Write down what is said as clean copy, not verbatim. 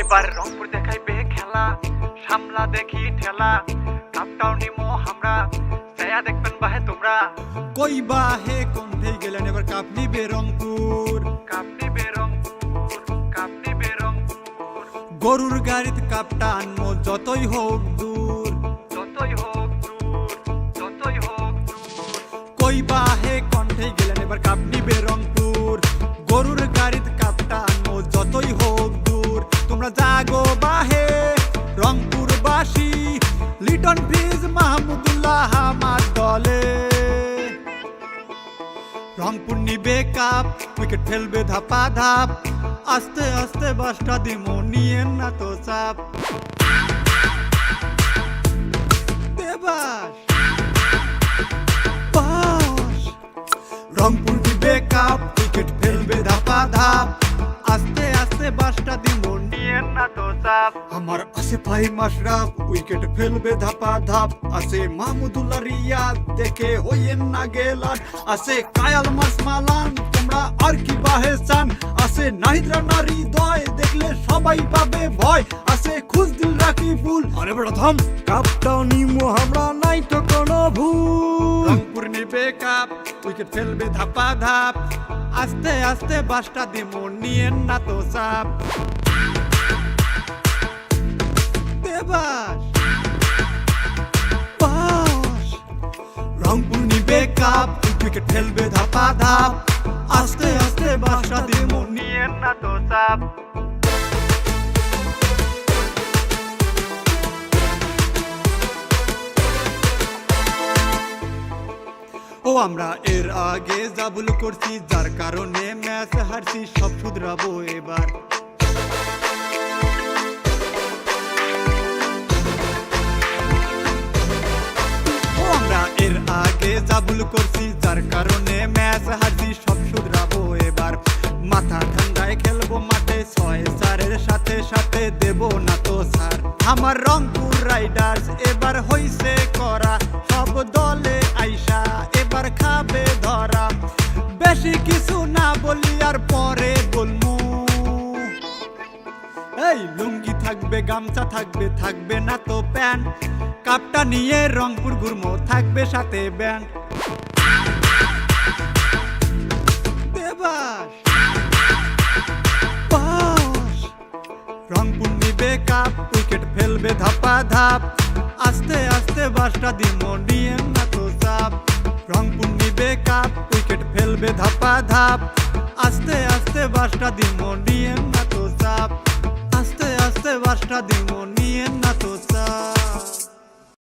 এবার রংপুর দেখাইবে খেলা, সামলা দেখি ঠেলা, কাপটাও নিমো আমরা, ছায়া দেখবেন বাহে তোমরা। কই বাহে কোনঠে গেলেন এবার কাপ নিবে রংপুর, কাপ নিবে রংপুর, কাপ নিবে রংপুর। গরুর গাড়িতে কাপটা আনমো যতই হোক দূর, যতই হোক দূর, যতই হোক দূর। কই বাহে কোনঠে গেলেন এবার কাপ নিবে রংপুর, গরুর গাড়িতে কাপটা আনমো যতই হোক দূর। তোমরা জাগো বাহে রংপুরবাসী, লিটন ফ্রিজ মাহমুদুল্লাহ আমার দলে। রংপুর নিবে কাপ, উইকেট ফেলবে ধাপা ধাপ, আস্তে আস্তে বাসটা দিমো নিয়েন না তো চাপ। দেবাস বাস, রংপুর নিবে কাপ, উইকেট ফেলবে ধাপা ধাপ, আস্তে আস্তে বাসটা দিমো নিয়েন না তো চাপ। আমার আছে ভাই মাশরাফ, উইকেট ফেলবে ধাপা ধাপ, আছে মাহমুদুল্লাহ রিয়াদ, দেখে হইয়েন না গেলান, আছে কায়াল মাসমালান, তোমরা আর কি বাহে চান, আছে নাহিদ রানা হৃদয়, দেখলে সবাই পাবে ভয়, আছে খুশদিল রাকিবুল, আরে প্রথম কাপটাও নিমো আমরা, নাই তো কোনো ভুল। রংপুর নিবে কাপ, উইকেট ফেলবে ধাপা ধাপ, আস্তে আস্তে বাসটা দিমো নিয়েন না তো চাপ। দেবাস বাস, রংপুর নিবে কাপ, উইকেট ফেলবে ধাপা ধাপ, আস্তে আস্তে বাসটা দিমো নিয়েন না তো চাপ। ও আমরা এর আগে যা ভুল করছি, যার কারণে ম্যাচ হারছি, সব শুধরাবো এবার। ও আমরা এর আগে যা ভুল করছি, যার কারণে ম্যাচ হারছি, সব শুধরাবো এবার। মাথা ঠান্ডায় খেলবো মাঠে, 6-4-এর সাথে সাথে দেব না তো স্যার। আমার রংপুর রাইডার্স এবার হইছে করা, সব দলে আইসা এবার খাবে ধরা। বেশি কিছু না বলি আর পরে বলমু, এই লুঙ্গি থাকবে, গামছা থাকবে, থাকবে না তো প্যান্ট, কাপটা নিয়ে রংপুর ঘুরমো, থাকবে সাথে ব্যান্ড। দেবাস বাস, রংপুর নিবে কাপ, উইকেট ফেলবে ধাপা ধাপ, আস্তে আস্তে বাসটা দিমো নিয়েন না তো চাপ। রংপুর নিবে কাপ, উইকেট ফেলবে ধাপা ধাপ, আস্তে আস্তে বাসটা দিমো নিয়েন না তো চাপ, আস্তে আস্তে বাসটা দিমো নিয়েন না তো চাপ।